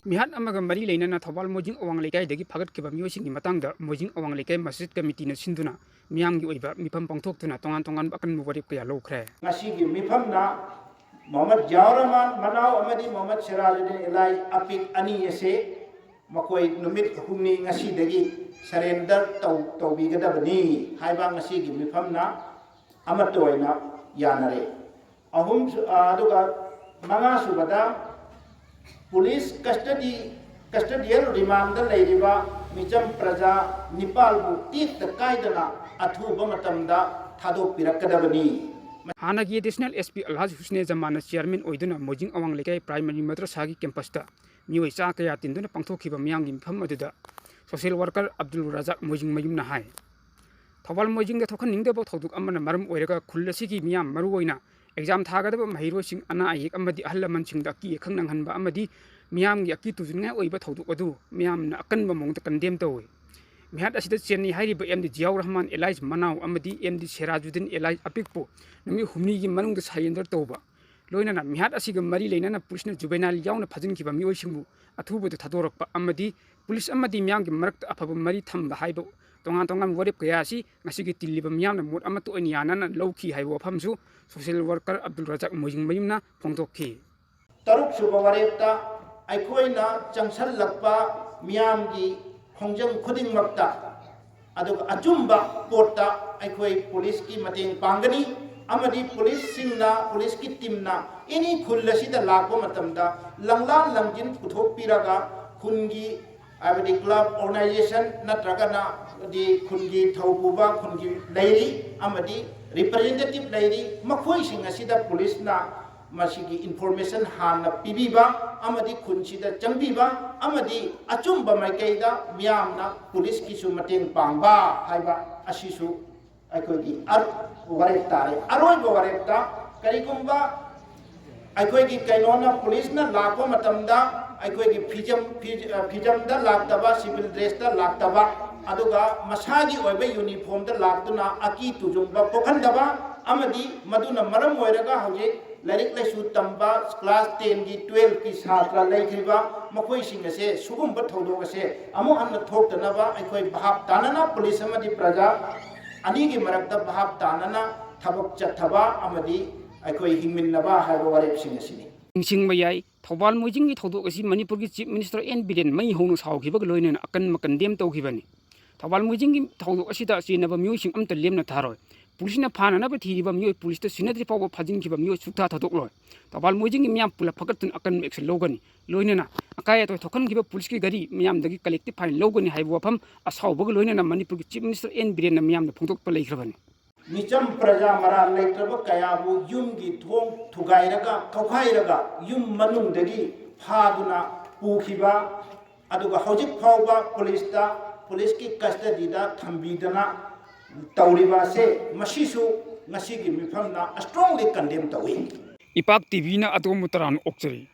ꯃꯤꯍꯥꯠ ꯑꯃꯒ ꯃꯔꯤ ꯂꯩꯅꯅ ꯊꯧꯕꯥꯜ ꯃꯣꯏꯖꯤꯡ ꯑꯋꯥꯡ ꯂꯩꯀꯥꯏꯗꯒꯤ ꯐꯒꯠꯈꯤꯕ ꯃꯤꯑꯣꯏꯁꯤꯡꯒꯤ ꯃꯇꯥꯡꯗ ꯃꯣꯏꯖꯤꯡ ꯑꯋꯥꯡ ꯂꯩꯀꯥꯏ ꯃꯁꯖꯤꯗ ꯀꯃꯤꯇꯤꯅ ꯁꯤꯟꯗꯨꯅ ꯃꯤꯌꯥꯝꯒꯤ ꯑꯣꯏꯕ ꯃꯤꯐꯝ ꯄꯥꯡꯊꯣꯛꯇꯨꯅ ꯇꯣꯉꯥꯟꯕ ꯑꯀꯟꯕ ꯋꯥꯔꯦꯞ ꯀꯌꯥ ꯂꯧꯈ꯭ꯔꯦ꯫ ꯉꯁꯤꯒꯤ ꯃꯤꯐꯝꯅ ꯃꯣꯍꯝꯃꯗ ꯖꯋꯥꯍꯔꯂꯥꯜ ꯃꯅꯥꯎ ꯑꯃꯗꯤ ꯃꯣꯍꯝꯃꯗ ꯁꯤꯔꯥꯖꯨꯗꯤꯟ ꯑꯦꯂꯥꯏ ꯑꯄꯤꯛ ꯑꯅꯤ ꯑꯁꯤ ꯃꯈꯣꯏ ꯅꯨꯃꯤꯠ ꯍꯨꯝꯅꯤ ꯉꯁꯤꯗꯒꯤ ꯁꯔꯦꯟꯗꯔ ꯇꯧꯕꯤꯒꯗꯕꯅꯤ ꯍꯥꯏꯕ ꯉꯁꯤꯒꯤ ꯃꯤꯐꯝꯅ ꯑꯃꯠꯇ ꯑꯣꯏꯅ ꯌꯥꯅꯔꯦ꯫ ꯑꯗꯨꯒ ꯃꯉꯥꯁꯨꯕꯗ ꯄꯨꯂꯤꯁ ꯀꯁꯇꯗꯤꯌꯦꯜ ꯔꯤꯃꯥꯟꯗ ꯂꯩꯔꯤꯕ ꯃꯤꯆꯝ ꯄ꯭ꯔꯖꯥ ꯅꯤꯄꯥꯜꯕꯨ ꯇꯦꯛꯇ ꯀꯥꯏꯗꯅ ꯑꯊꯨꯕ ꯃꯇꯝꯗ ꯊꯥꯗꯣꯛꯄꯤꯔꯛꯀꯗꯕꯅꯤ꯫ ꯍꯥꯟꯅꯒꯤ ꯑꯦꯗꯤꯁꯅꯦꯜ ꯑꯦꯁꯄꯤ ꯑꯜꯍꯥꯖ ꯍꯨꯁꯅꯦ ꯖꯃꯥꯟꯅ ꯆꯤꯌꯔꯃꯦꯟ ꯑꯣꯏꯗꯨꯅ ꯃꯣꯏꯖꯤꯡ ꯑꯋꯥꯡ ꯂꯩꯀꯥꯏ ꯄ꯭ꯔꯥꯏꯃꯥꯔꯤ ꯃꯗ꯭ꯔꯁꯥꯒꯤ ꯀꯦꯝꯄꯁꯇ ꯃꯤꯑꯣꯏ ꯆꯥ ꯀꯌꯥ ꯇꯤꯟꯗꯨꯅ ꯄꯥꯡꯊꯣꯛꯈꯤꯕ ꯃꯤꯌꯥꯝꯒꯤ ꯃꯤꯐꯝ ꯑꯗꯨꯗ ꯁꯣꯁꯤꯌꯦꯜ ꯋꯥꯔꯀꯔ ꯑꯕꯗꯨꯜ ꯔꯖꯥꯛ ꯃꯣꯏꯖꯤꯡ ꯃꯌꯨꯝꯅ ꯍꯥꯏ ꯊꯧꯕꯥꯜ ꯃꯣꯏꯖꯤꯡꯗ ꯊꯣꯛꯍꯟꯅꯤꯡꯗꯕ ꯊꯧꯗꯣꯛ ꯑꯃꯅ ꯃꯔꯝ ꯑꯣꯏꯔꯒ ꯈꯨꯜ ꯑꯁꯤꯒꯤ ꯃꯤꯌꯥꯝ ꯃꯔꯨꯑꯣꯏꯅ ꯑꯦꯛꯖꯥꯝ ꯊꯥꯒꯗꯕ ꯃꯍꯩꯔꯣꯏꯁꯤꯡ ꯑꯅꯥ ꯑꯌꯦꯛ ꯑꯃꯗꯤ ꯑꯍꯜ ꯂꯃꯟꯁꯤꯡꯗ ꯑꯀꯤ ꯑꯈꯪ ꯅꯪꯍꯟꯕ ꯑꯃꯗꯤ ꯃꯤꯌꯥꯝꯒꯤ ꯑꯀꯤ ꯇꯨꯖꯅꯤꯡꯉꯥꯏ ꯑꯣꯏꯕ ꯊꯧꯗꯣꯛ ꯑꯗꯨ ꯃꯤꯌꯥꯝꯅ ꯑꯀꯟꯕ ꯃꯑꯣꯡꯗ ꯀꯟꯗꯦꯝ ꯇꯧꯏ꯫ ꯃꯤꯍꯥꯠ ꯑꯁꯤꯗ ꯆꯦꯟꯅꯩ ꯍꯥꯏꯔꯤꯕ ꯑꯦꯝ ꯗꯤ ꯖꯤꯌꯥꯎꯔ ꯔꯍꯃꯥꯟ ꯑꯦꯂꯥꯏ ꯃꯅꯥꯎ ꯑꯃꯗꯤ ꯑꯦꯝ ꯗꯤ ꯁꯦꯔꯥꯖꯨꯗꯤꯟ ꯑꯦꯂꯥꯏ ꯑꯄꯤꯛꯄꯨ ꯅꯨꯃꯤꯠ ꯍꯨꯝꯅꯤꯒꯤ ꯃꯅꯨꯡꯗ ꯁꯔꯦꯟꯗꯔ ꯇꯧꯕ ꯂꯣꯏꯅꯅ ꯃꯤꯍꯥꯠ ꯑꯁꯤꯒ ꯃꯔꯤ ꯂꯩꯅꯅ ꯄꯨꯂꯤꯁꯅ ꯖꯨꯚꯦꯅꯥꯏꯜ ꯌꯥꯎꯅ ꯐꯥꯖꯤꯟꯈꯤꯕ ꯃꯤꯑꯣꯏꯁꯤꯡꯕꯨ ꯑꯊꯨꯕꯗ ꯊꯥꯗꯣꯔꯛꯄ ꯑꯃꯗꯤ ꯄꯨꯂꯤꯁ ꯑꯃꯗꯤ ꯃꯤꯌꯥꯝꯒꯤ ꯃꯔꯛꯇ ꯑꯐꯕ ꯃꯔꯤ ꯊꯝꯕ ꯍꯥꯏꯕ ꯇꯣꯉꯥꯟꯕ ꯋꯥꯔꯦꯞ ꯀꯌꯥ ꯑꯁꯤ ꯉꯁꯤꯒꯤ ꯇꯤꯜꯂꯤꯕ ꯃꯤꯌꯥꯝꯅ ꯃꯣꯠ ꯑꯃꯠꯇ ꯑꯣꯏꯅ ꯌꯥꯅꯅ ꯂꯧꯈꯤ ꯍꯥꯏꯕ ꯋꯥꯐꯝꯁꯨ ꯁꯣꯁꯤꯌꯦꯜ ꯋꯥꯔꯀꯔ ꯑꯕꯗꯨꯜ ꯔꯖꯥꯛ ꯃꯣꯏꯖꯤꯡ ꯃꯌꯨꯝꯅ ꯐꯣꯡꯗꯣꯛꯈꯤ꯫ ꯇꯔꯨꯛꯁꯨꯕ ꯋꯥꯔꯦꯞꯇ ꯑꯩꯈꯣꯏꯅ ꯆꯪꯁꯜꯂꯛꯄ ꯃꯤꯌꯥꯝꯒꯤ ꯈꯣꯡꯖꯪ ꯈꯨꯗꯤꯡꯃꯛꯇ ꯑꯗꯨꯒ ꯑꯆꯨꯝꯕ ꯄꯣꯠꯇ ꯑꯩꯈꯣꯏ ꯄꯨꯂꯤꯁꯀꯤ ꯃꯇꯦꯡ ꯄꯥꯡꯒꯅꯤ ꯑꯃꯗꯤ ꯄꯨꯂꯤꯁꯀꯤ ꯇꯤꯝꯅ ꯑꯦꯅꯤ ꯈꯨꯜ ꯑꯁꯤꯗ ꯂꯥꯛꯄ ꯃꯇꯝꯗ ꯂꯪꯂꯥꯟ ꯂꯪꯖꯤꯟ ꯄꯨꯊꯣꯛꯄꯤꯔꯒ ꯈꯨꯟꯒꯤ ꯍꯥꯏꯕꯗꯤ ꯀ꯭ꯂꯕ ꯑꯣꯔꯒꯅꯥꯏꯖꯦꯁꯟ ꯅꯠꯇ꯭ꯔꯒꯅ ꯈꯨꯟꯒꯤ ꯊꯧꯄꯨꯕ ꯈꯨꯟꯒꯤ ꯂꯩꯔꯤ ꯑꯃꯗꯤ ꯔꯤꯄ꯭ꯔꯖꯦꯟꯇꯦꯇꯤꯚ ꯂꯩꯔꯤ ꯃꯈꯣꯏꯁꯤꯡ ꯑꯁꯤꯗ ꯄꯨꯂꯤꯁꯅ ꯃꯁꯤꯒꯤ ꯏꯟꯐꯣꯔꯃꯦꯁꯟ ꯍꯥꯟꯅ ꯄꯤꯕꯤꯕ ꯑꯃꯗꯤ ꯈꯨꯟꯁꯤꯗ ꯆꯪꯕꯤꯕ ꯑꯃꯗꯤ ꯑꯆꯨꯝꯕ ꯃꯥꯏꯀꯩꯗ ꯃꯤꯌꯥꯝꯅ ꯄꯨꯂꯤꯁꯀꯤꯁꯨ ꯃꯇꯦꯡ ꯄꯥꯡꯕ ꯍꯥꯏꯕ ꯑꯁꯤꯁꯨ ꯑꯩꯈꯣꯏꯒꯤ ꯋꯥꯔꯦꯞ ꯇꯥꯔꯦ꯫ ꯑꯔꯣꯏꯕ ꯋꯥꯔꯦꯞꯇ ꯀꯔꯤꯒꯨꯝꯕ ꯑꯩꯈꯣꯏꯒꯤ ꯄꯨꯂꯤꯁꯅ ꯂꯥꯛꯄ ꯃꯇꯝꯗ ꯑꯩꯈꯣꯏꯒꯤ ꯐꯤꯖꯝꯗ ꯂꯥꯛꯇꯕ ꯁꯤꯚꯤꯜ ꯗ꯭ꯔꯦꯁꯇ ꯂꯥꯛꯇꯕ ꯑꯗꯨꯒ ꯃꯁꯥꯒꯤ ꯑꯣꯏꯕ ꯌꯨꯅꯤꯐꯣꯔꯝꯗ ꯂꯥꯛꯇꯨꯅ ꯑꯀꯤ ꯇꯨꯖꯨꯡꯕ ꯄꯣꯛꯍꯟꯗꯕ ꯑꯃꯗꯤ ꯃꯗꯨꯅ ꯃꯔꯝ ꯑꯣꯏꯔꯒ ꯍꯧꯖꯤꯛ ꯂꯥꯏꯔꯤꯛ ꯂꯥꯏꯁꯨ ꯇꯝꯕ ꯀ꯭ꯂꯥꯁ 10ꯒꯤ 12ꯒꯤ ꯁꯥꯇ꯭ꯔ ꯂꯩꯈ꯭ꯔꯤꯕ ꯃꯈꯣꯏꯁꯤꯡ ꯑꯁꯦ ꯁꯨꯒꯨꯝꯕ ꯊꯧꯗꯣꯛ ꯑꯁꯦ ꯑꯃꯨꯛ ꯍꯟꯅ ꯊꯣꯛꯇꯅꯕ ꯑꯩꯈꯣꯏ ꯚꯥꯞ ꯇꯥꯅꯅ ꯄꯨꯂꯤꯁ ꯑꯃꯗꯤ ꯄ꯭ꯔꯖꯥ ꯑꯅꯤꯒꯤ ꯃꯔꯛꯇ ꯚꯥꯞ ꯇꯥꯅꯅ ꯊꯕꯛ ꯆꯠꯊꯕ ꯑꯃꯗꯤ ꯑꯩꯈꯣꯏ ꯍꯤꯡꯃꯤꯟꯅꯕ ꯍꯥꯏꯕ ꯋꯥꯔꯦꯞꯁꯤꯡ ꯑꯁꯤꯅꯤ꯫ ꯅꯤꯡꯁꯤꯡꯕ ꯌꯥꯏ ꯊꯧꯕꯥꯜ ꯃꯣꯏꯖꯤꯡꯒꯤ ꯊꯧꯗꯣꯛ ꯑꯁꯤ ꯃꯅꯤꯄꯨꯔꯒꯤ ꯆꯤꯞ ꯃꯤꯅꯤꯁꯇꯔ ꯑꯦꯟ ꯕꯤꯔꯦꯟ ꯃꯩ ꯍꯧꯅ ꯁꯥꯎꯈꯤꯕꯒ ꯂꯣꯏꯅꯅ ꯑꯀꯟꯕ ꯀꯟꯗꯦꯝ ꯇꯧꯈꯤꯕꯅꯤ꯫ ꯊꯧꯕꯥꯜ ꯃꯣꯏꯖꯤꯡꯒꯤ ꯊꯧꯗꯣꯛ ꯑꯁꯤꯗ ꯆꯦꯟꯅꯕ ꯃꯤꯑꯣꯏꯁꯤꯡ ꯑꯃꯠꯇ ꯂꯦꯝꯅ ꯊꯥꯔꯣꯏ꯫ ꯄꯨꯂꯤꯁꯅ ꯐꯥꯅꯅꯕ ꯊꯤꯔꯤꯕ ꯃꯤꯑꯣꯏ ꯄꯨꯂꯤꯁꯇ ꯁꯤꯟꯅꯗ꯭ꯔꯤ ꯐꯥꯎꯕ ꯐꯥꯖꯤꯟꯈꯤꯕ ꯃꯤꯑꯣꯏ ꯁꯨꯛꯊꯥ ꯊꯥꯗꯣꯛꯂꯣꯏ꯫ ꯊꯧꯕꯥꯜ ꯃꯣꯏꯖꯤꯡꯒꯤ ꯃꯤꯌꯥꯝ ꯄꯨꯂꯞ ꯐꯒꯠꯇꯨꯅ ꯑꯀꯟꯕ ꯑꯦꯛꯁꯟ ꯂꯧꯒꯅꯤ ꯂꯣꯏꯅꯅ ꯑꯀꯥꯏ ꯑꯇꯣꯏ ꯊꯣꯛꯍꯟꯈꯤꯕ ꯄꯨꯂꯤꯁꯀꯤ ꯒꯥꯔꯤ ꯃꯤꯌꯥꯝꯗꯒꯤ ꯀꯂꯦꯛꯇꯤꯚ ꯐꯥꯏꯟ ꯂꯧꯒꯅꯤ ꯍꯥꯏꯕ ꯋꯥꯐꯝ ꯑꯁꯥꯎꯕꯒ ꯂꯣꯏꯅꯅ ꯃꯅꯤꯄꯨꯔꯒꯤ ꯆꯤꯞ ꯃꯤꯅꯤꯁꯇꯔ ꯑꯦꯟ ꯕꯤꯔꯦꯟꯅ ꯃꯤꯌꯥꯝꯗ ꯐꯣꯡꯗꯣꯛꯄ ꯂꯩꯈ꯭ꯔꯕꯅꯤ꯫ ꯃꯤꯆꯝ ꯄ꯭ꯔꯖꯥ ꯃꯔꯥꯜ ꯂꯩꯇ꯭ꯔꯕ ꯀꯌꯥꯕꯨ ꯌꯨꯝꯒꯤ ꯊꯣꯡ ꯊꯨꯒꯥꯏꯔꯒ ꯀꯧꯈꯥꯏꯔꯒ ꯌꯨꯝ ꯃꯅꯨꯡꯗꯒꯤ ꯐꯥꯗꯨꯅ ꯄꯨꯈꯤꯕ ꯑꯗꯨꯒ ꯍꯧꯖꯤꯛ ꯐꯥꯎꯕ ꯄꯨꯂꯤꯁꯀꯤ ꯀꯁꯇꯗꯤꯗ ꯊꯝꯕꯤꯗꯅ ꯇꯧꯔꯤꯕ ꯑꯁꯦ ꯃꯁꯤꯁꯨ ꯉꯁꯤꯒꯤ ꯃꯤꯐꯝꯅ ꯁꯇ꯭ꯔꯣꯡꯂꯤ ꯀꯟꯗꯦꯝ ꯇꯧꯏ꯫ ꯏꯄꯥꯛ ꯇꯤꯚꯤꯅ ꯑꯗꯣꯝꯕꯨ ꯇꯔꯥꯝꯅ ꯑꯣꯛꯆꯔꯤ꯫